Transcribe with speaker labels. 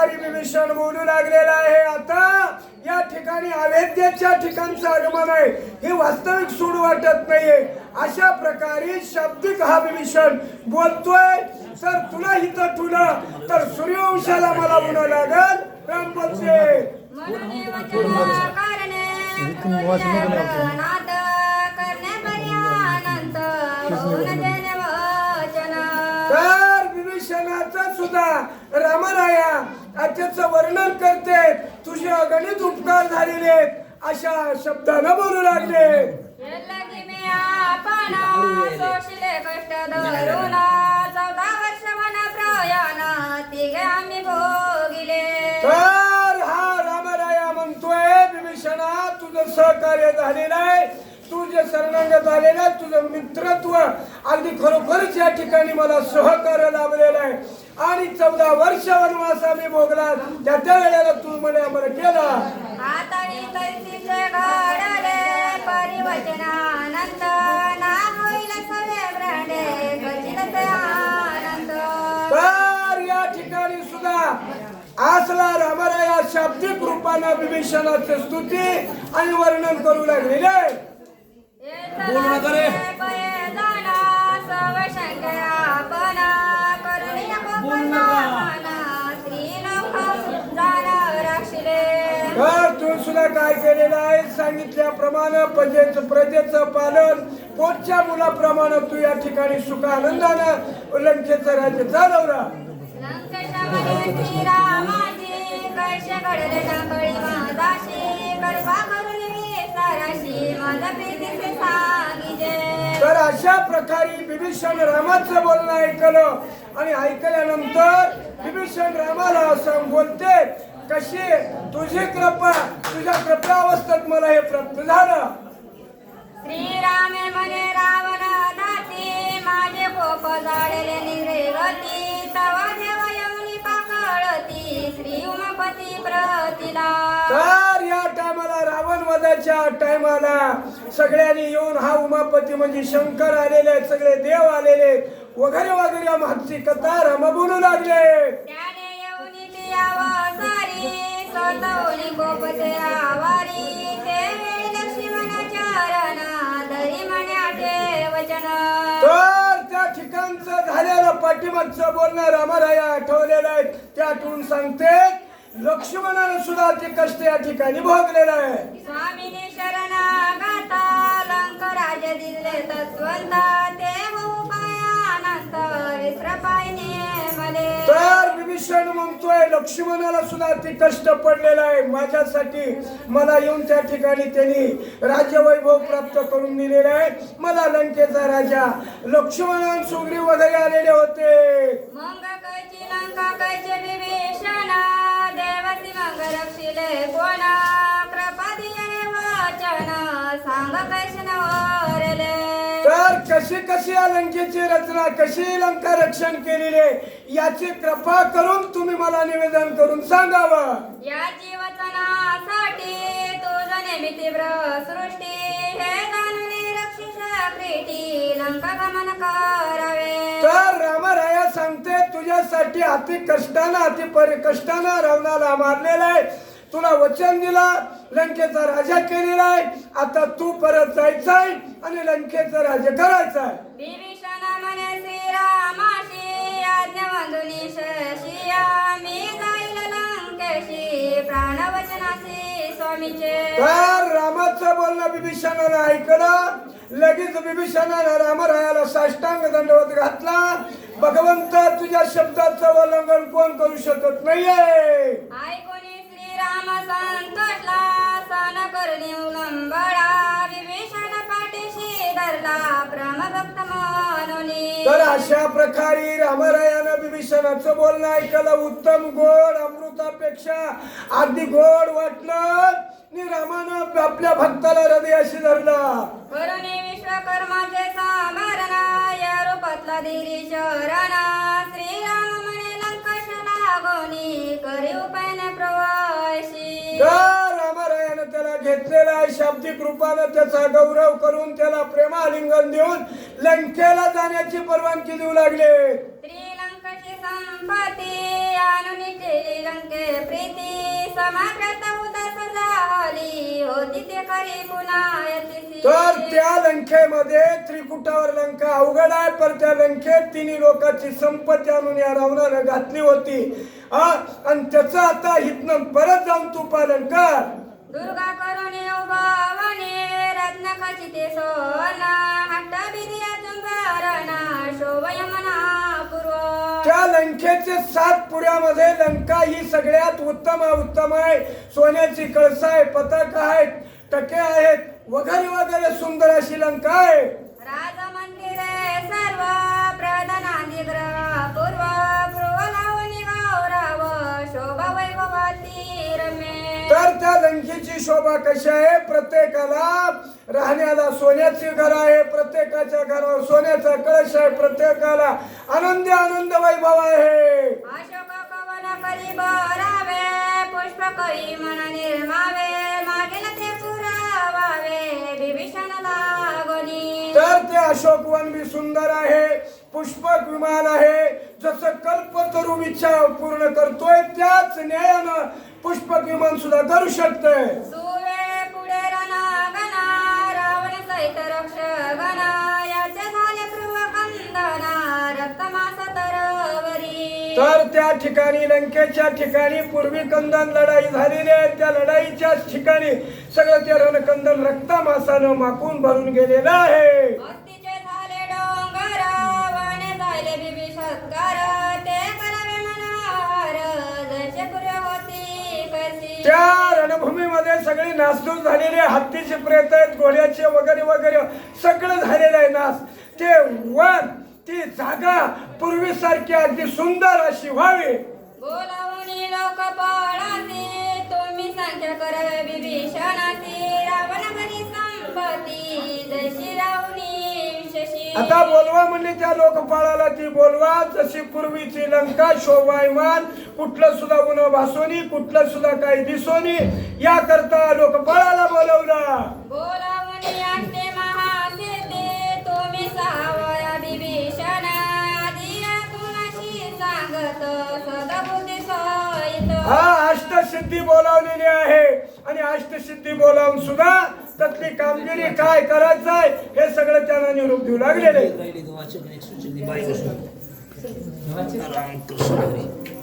Speaker 1: प्रकारे विभीषण बोलू लागलेला आहे. आता या ठिकाणी अवैध्याच्या ठिकाणचं आगमन आहे हे वास्तविक सोडू वाटत नाहीये. अशा प्रकारे शाब्दिक हा विभीषण बोलतोय. सर तुला इथं ठुलं तर सूर्यवंशाला मला उन्हा लागल. राम बोलते तर विभीषणाचं सुद्धा रामराया त्याचं वर्णन करते. तुझे अगणित उपकार झालेले अशा शब्दानं बोलू लागले. तर हा रामराया म्हणतोय विभीषणा तुझं सहकार्य झालेलं आहे. तुझे शरणागत आलेलं आहे. तुझं मित्रत्व अगदी खरोखरच या ठिकाणी मला सहकार्य लाभलेलं आहे. आणि 14 वर्ष वनवास आम्ही भोगला. त्या वेळेला तू म्हणे आम्हाला केला. तर या ठिकाणी सुद्धा असला रामराया शाब्दिक रूपाने विभीषणाची स्तुती आणि वर्णन करू लागलेले. बोलू नका रे. तू सुद्धा काय केलेलं आहे सांगितल्याप्रमाणे प्रजेचं पालन पोटच्या मुलाप्रमाणे तू या ठिकाणी सुख आनंदानं लंकेचं राज्य चालवला. तर अशा प्रकारे विभीषण रामाचं बोलणं ऐकलं आणि ऐकल्यानंतर विभीषण रामाला असं बोलते कशी तुझी कृपा तुझ्या कृपा अवस्थेत मला हे प्राप्त झालं.
Speaker 2: श्रीरामे म्हणे रावण दाती माझे कोप जाळले निरेवती तवा देव यमुनी पाकळती श्री उमापती प्रतिला.
Speaker 1: तर या टायमाला रावण वधाच्या टायमाला सगळ्यांनी येऊन हा उमापती म्हणजे शंकर आलेले आहेत. सगळे देव आलेले वगैरे वगैरे मागची कथा राम बोलू लागले.
Speaker 2: त्याने येऊन ती आवासारी स्वतःहून कोपते आवारी ते लक्ष्मणाच्या चरणा धरी म्हणे वचन.
Speaker 1: तर त्या ठिकाणचं झालेलं पाठीमागचं बोलणं रामराया आठवलेलं आहे. ते आठवून सांगते लक्ष्मणानं सुद्धा ते कष्ट या ठिकाणी भोगलेलं आहे.
Speaker 2: स्वामीने शरणागता लंक राज दिले तत्वंता ते उपायानंत विसरपायने मले.
Speaker 1: तर विभीषण म्हणतोय लक्ष्मणाला सुद्धा ते कष्ट पडलेलं आहे माझ्यासाठी. मला येऊन त्या ठिकाणी त्यांनी राज्यवैभव प्राप्त करून दिलेलं आहे. मला लंकेचा राजा लक्ष्मण सुग्रीव वगैरे आलेले होते.
Speaker 2: मग कैची लंका कैचे विभीषणा देवसी मग रक्षिले कोणा कृपा दिये वचन सांग कैसन वरले.
Speaker 1: तर कशी कशी या लंकेची रचना कशी लंका रक्षण केलेले याची कृपा करून तुम्ही मला निवेदन करून सांगावं.
Speaker 2: याची वचनासाठी तुझ नेमिती सृष्टी हे जाणून रक्षिष प्रीती लंका गमन करावे.
Speaker 1: तर रामराया सांगते तुझ्यासाठी अति कष्टानं कष्टानं रावणाला मारलेला आहे. तुला वचन दिला लंकेचा राजा केलेला आहे. आता तू परत जायचंय आणि लंकेचं राज्य करायचंय.
Speaker 2: विभीषण म्हणे श्रीरामाशी आज्ञा बांधुनी शशिया मी जाईल लंकेशी प्राणवचनाशी स्वामीचे.
Speaker 1: तर रामाचं बोलणं विभीषणानं ऐकलं. लगेच विभीषणानं रामरायाला साष्टांग दंडवत घातला. भगवंत तुझ्या शब्दाचं उल्लंघन कोण करू शकत नाहीये.
Speaker 2: राम संतोषला सन करणी उलंबळा विभीषण पाठीशी धरला ब्रह्मभक्त मनोनी.
Speaker 1: तर अशा प्रकारे रामरायानं विभीषणाचं बोलणं ऐकलं. उत्तम गोड अमृतापेक्षा अगदी गोड वाटलं. रामानं आपल्या भक्ताला हृदयाशी धरला.
Speaker 2: करुणी विश्वकर्माचे समरणा या रूपातला दिरी शरणा श्रीराम म्हणे लंकशला गोनी करी उपायने प्रवासी.
Speaker 1: रामरायानं त्याला घेतलेला आहे. शाब्दिक रूपानं त्याचा गौरव करून त्याला प्रेमालिंगन देऊन लंकेला जाण्याची परवानगी देऊ लागले.
Speaker 2: श्रीलंकेची संपत्ती आणून केली लंके मात्र उदास झाली होती ते खरी पुन्हा येतीसी.
Speaker 1: तर त्या लंकेमध्ये त्रिकुटावर लंका अवघड आहे, पण त्या लंकेत तिन्ही लोकांची संपत्ती आणून या रावणानं घातली होती. आणि त्याचं आता इथनं परत जाऊन तू पालन कर.
Speaker 2: दुर्गा करुणी उभावणे रत्न खचिते सोना हट्ट बिदियातून भरणा शोभय मना पूर्व.
Speaker 1: त्या लंकेचे 7 पुऱ्यामध्ये लंका ही सगळ्यात उत्तम आहे. सोन्याची कळसा आहे, पताका आहेत, टके आहेत, वगैरे वगैरे सुंदर अशी लंका आहे.
Speaker 2: राज मंदिरे सर्व प्रधानादी ग्रह पूर्व प्रोलावणी गौरव शोभा वैभवाती रमे.
Speaker 1: तर त्या लंकेची शोभा कशी आहे? प्रत्येकाला राहण्याला सोन्याची घर आहे, प्रत्येकाच्या घरावर सोन्याचा कळश आहे, प्रत्येकाला आनंद वैभव आहे.
Speaker 2: अशोक कवन करी बरावे पुष्प करी मन निर्मावे मागेल ते पुरावावे विभीषण लागोनी.
Speaker 1: तर ते अशोकवन बी सुंदर आहे, पुष्पक विमान आहे. जसं कल्पतरू इच्छा पूर्ण करतोय त्याच न्यायानं पुष्पक विमान सुद्धा करू शकतंय.
Speaker 2: सुवे पुढे रणगणा रावण सहित रक्ष गणा याचे झाले पूर्व खंदना रक्तमास तरवरी.
Speaker 1: तर त्या ठिकाणी लंकेच्या ठिकाणी पूर्वी कंदन लढाई झालेली आहे. त्या लढाईच्याच ठिकाणी सगळं ते रणकंदन रक्तमासानं माकून भरून गेलेलं आहे.
Speaker 2: हस्तीचे झाले डोंगर वने झाले बिभीषत्कार ते करावे मनोहर जैसे पूर्व होती कशी.
Speaker 1: त्या रणभूमीमध्ये सगळे नासधूस झालेले, हत्तीचे प्रेत आहेत, घोड्याचे वगैरे सगळं झालेलं आहे नाश. ते वन ती जागा पूर्वीसारखी अगदी सुंदर अशी व्हावी.
Speaker 2: बोलावणी लोक पळासी तुम्ही संख्या करावे बिभीषणाची रावण घरी संपत्ती जशी रावणी विशेषी.
Speaker 1: आता बोलवा म्हणले त्या लोकपाळाला ती बोलवा. जशी पूर्वीची लंका शोभायमान, कुठलं सुद्धा उन भासोनी, कुठलं सुद्धा काही दिसोनी, या करता लोकपाळाला बोलवला.
Speaker 2: बोलावणी असते महासिद्धी तुम्ही सहावया बिभीषण दिया कुणाशी सांगत सदाबुद्धी सहित.
Speaker 1: हा अष्टसिद्धी बोलावलेली आहे. आणि अष्टसिद्धी बोलावून सुद्धा त्यातली कामगिरी काय करायचं आहे हे सगळं त्यांना निरूप देऊ लागलेले.
Speaker 3: रामकृष्ण हरी.